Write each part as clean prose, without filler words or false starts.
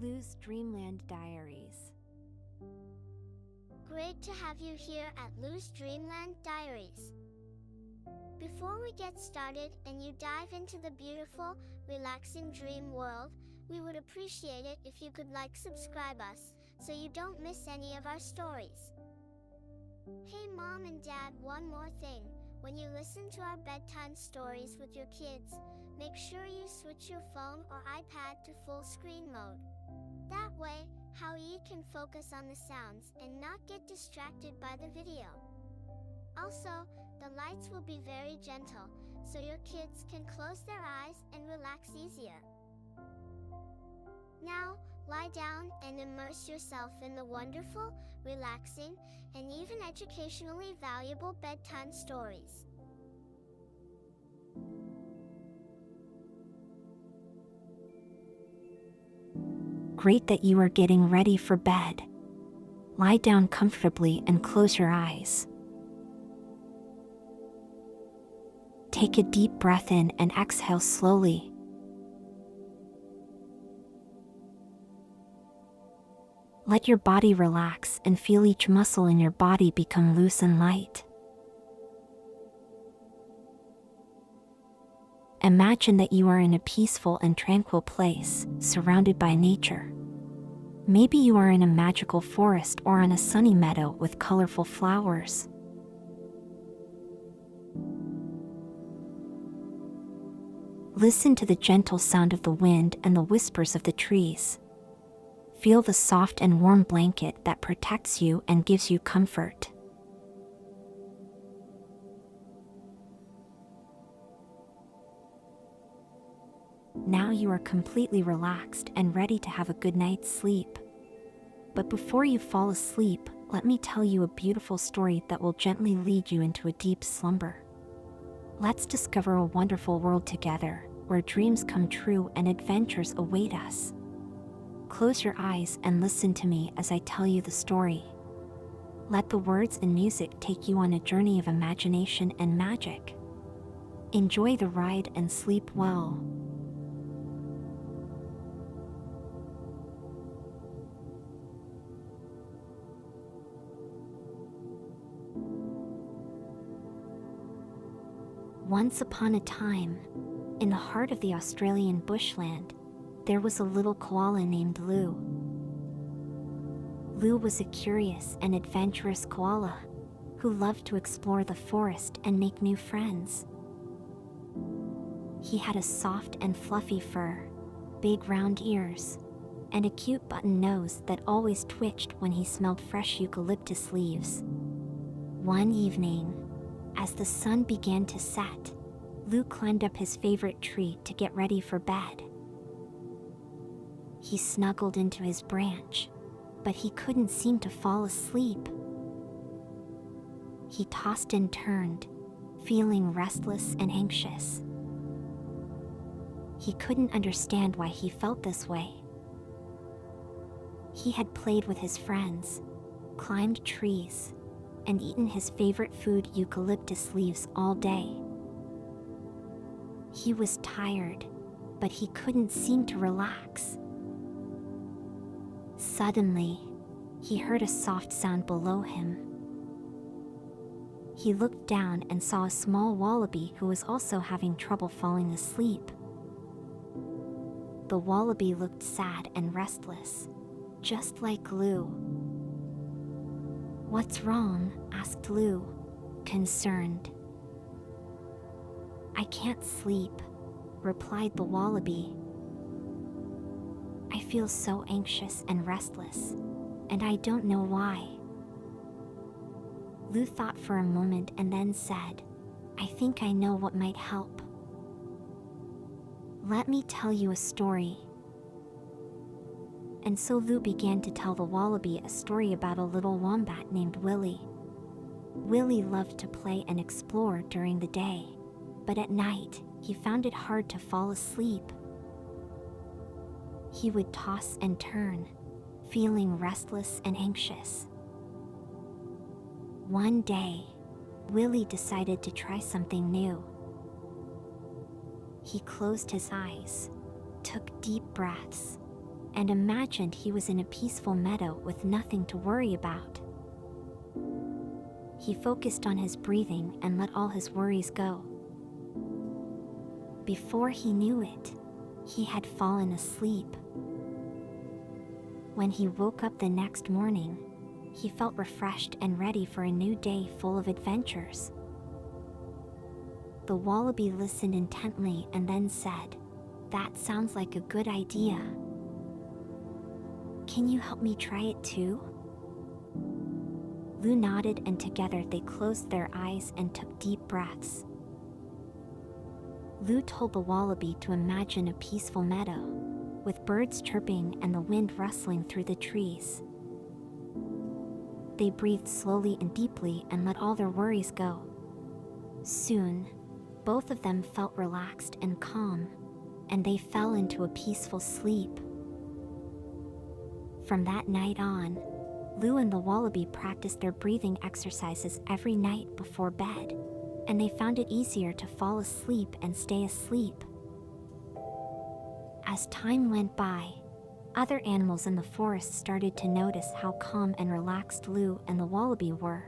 Loo's Dreamland Diaries. Great to have you here at Loo's Dreamland Diaries. Before we get started and you dive into the beautiful, relaxing dream world, we would appreciate it if you could subscribe us, so you don't miss any of our stories. Hey Mom and Dad, one more thing. When you listen to our bedtime stories with your kids, make sure you switch your phone or iPad to full screen mode. That way, Howie can focus on the sounds and not get distracted by the video. Also, the lights will be very gentle, so your kids can close their eyes and relax easier. Now, lie down and immerse yourself in the wonderful, relaxing, and even educationally valuable bedtime stories. Great that you are getting ready for bed. Lie down comfortably and close your eyes. Take a deep breath in and exhale slowly. Let your body relax and feel each muscle in your body become loose and light. Imagine that you are in a peaceful and tranquil place, surrounded by nature. Maybe you are in a magical forest or on a sunny meadow with colorful flowers. Listen to the gentle sound of the wind and the whispers of the trees. Feel the soft and warm blanket that protects you and gives you comfort. Now you are completely relaxed and ready to have a good night's sleep. But before you fall asleep, let me tell you a beautiful story that will gently lead you into a deep slumber. Let's discover a wonderful world together, where dreams come true and adventures await us. Close your eyes and listen to me as I tell you the story. Let the words and music take you on a journey of imagination and magic. Enjoy the ride and sleep well. Once upon a time, in the heart of the Australian bushland, there was a little koala named Loo. Loo was a curious and adventurous koala who loved to explore the forest and make new friends. He had a soft and fluffy fur, big round ears, and a cute button nose that always twitched when he smelled fresh eucalyptus leaves. One evening, as the sun began to set, Loo climbed up his favorite tree to get ready for bed. He snuggled into his branch, but he couldn't seem to fall asleep. He tossed and turned, feeling restless and anxious. He couldn't understand why he felt this way. He had played with his friends, climbed trees, and eaten his favorite food, eucalyptus leaves, all day. He was tired, but he couldn't seem to relax. Suddenly, he heard a soft sound below him. He looked down and saw a small wallaby who was also having trouble falling asleep. The wallaby looked sad and restless, just like Loo. "What's wrong?" asked Loo, concerned. "I can't sleep," replied the wallaby. "I feel so anxious and restless, and I don't know why." Loo thought for a moment and then said, "I think I know what might help. Let me tell you a story." And so Loo began to tell the wallaby a story about a little wombat named Willie. Willie loved to play and explore during the day, but at night, he found it hard to fall asleep. He would toss and turn, feeling restless and anxious. One day, Willie decided to try something new. He closed his eyes, took deep breaths, and imagined he was in a peaceful meadow with nothing to worry about. He focused on his breathing and let all his worries go. Before he knew it, he had fallen asleep. When he woke up the next morning, he felt refreshed and ready for a new day full of adventures. The wallaby listened intently and then said, "That sounds like a good idea. Can you help me try it too?" Loo nodded, and together they closed their eyes and took deep breaths. Loo told the wallaby to imagine a peaceful meadow, with birds chirping and the wind rustling through the trees. They breathed slowly and deeply and let all their worries go. Soon, both of them felt relaxed and calm, and they fell into a peaceful sleep. From that night on, Loo and the wallaby practiced their breathing exercises every night before bed, and they found it easier to fall asleep and stay asleep. As time went by, other animals in the forest started to notice how calm and relaxed Loo and the wallaby were.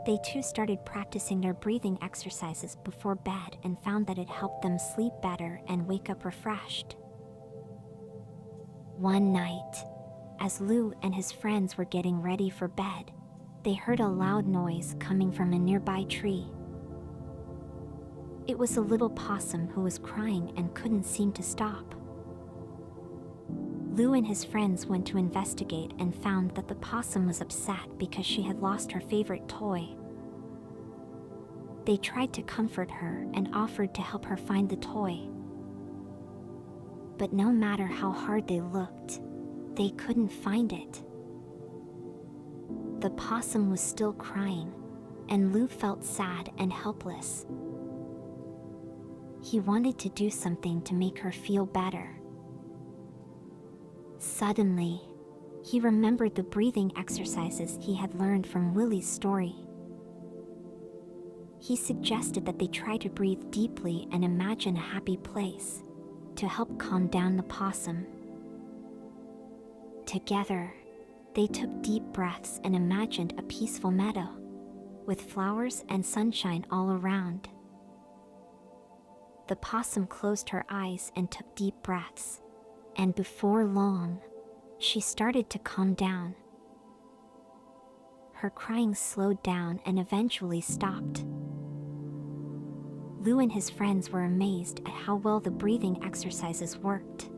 They too started practicing their breathing exercises before bed and found that it helped them sleep better and wake up refreshed. One night, as Loo and his friends were getting ready for bed, they heard a loud noise coming from a nearby tree. It was a little possum who was crying and couldn't seem to stop. Loo and his friends went to investigate and found that the possum was upset because she had lost her favorite toy. They tried to comfort her and offered to help her find the toy. But no matter how hard they looked, they couldn't find it. The possum was still crying, and Loo felt sad and helpless. He wanted to do something to make her feel better. Suddenly, he remembered the breathing exercises he had learned from Willie's story. He suggested that they try to breathe deeply and imagine a happy place to help calm down the possum. Together, they took deep breaths and imagined a peaceful meadow with flowers and sunshine all around. The possum closed her eyes and took deep breaths, and before long, she started to calm down. Her crying slowed down and eventually stopped. Loo and his friends were amazed at how well the breathing exercises worked.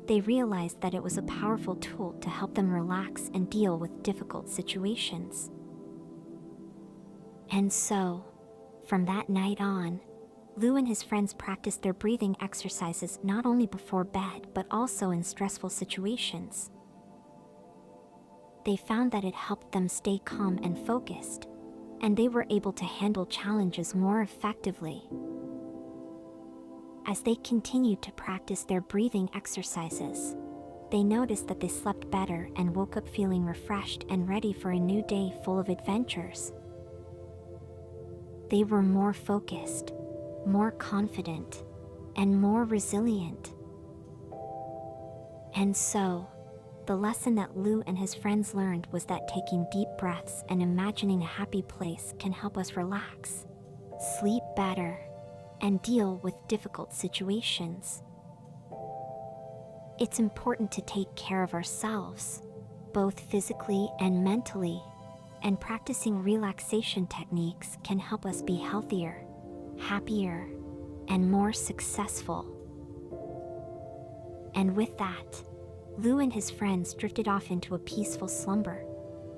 They realized that it was a powerful tool to help them relax and deal with difficult situations. And so, from that night on, Loo and his friends practiced their breathing exercises not only before bed but also in stressful situations. They found that it helped them stay calm and focused, and they were able to handle challenges more effectively. As they continued to practice their breathing exercises, they noticed that they slept better and woke up feeling refreshed and ready for a new day full of adventures. They were more focused, more confident, and more resilient. And so, the lesson that Loo and his friends learned was that taking deep breaths and imagining a happy place can help us relax, sleep better, and deal with difficult situations. It's important to take care of ourselves, both physically and mentally, and practicing relaxation techniques can help us be healthier, happier, and more successful. And with that, Loo and his friends drifted off into a peaceful slumber,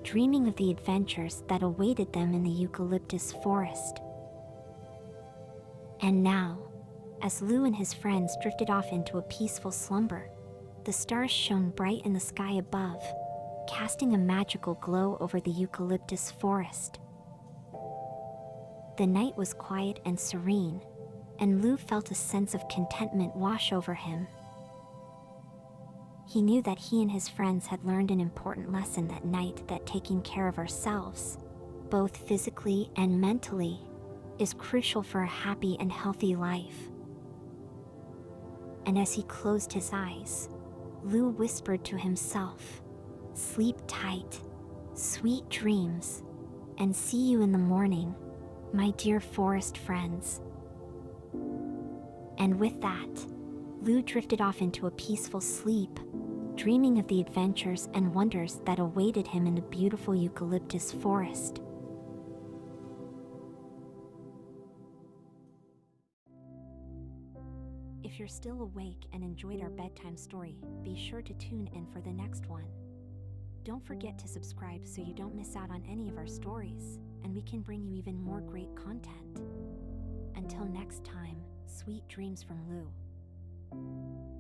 dreaming of the adventures that awaited them in the eucalyptus forest. And now, as Loo and his friends drifted off into a peaceful slumber, the stars shone bright in the sky above, casting a magical glow over the eucalyptus forest. The night was quiet and serene, and Loo felt a sense of contentment wash over him. He knew that he and his friends had learned an important lesson that night, that taking care of ourselves, both physically and mentally, is crucial for a happy and healthy life. and as he closed his eyes, Loo whispered to himself, "Sleep tight, sweet dreams, and see you in the morning, my dear forest friends." And with that, Loo drifted off into a peaceful sleep, dreaming of the adventures and wonders that awaited him in the beautiful eucalyptus forest. If you're still awake and enjoyed our bedtime story, be sure to tune in for the next one. Don't forget to subscribe so you don't miss out on any of our stories, and we can bring you even more great content. Until next time, sweet dreams from Loo.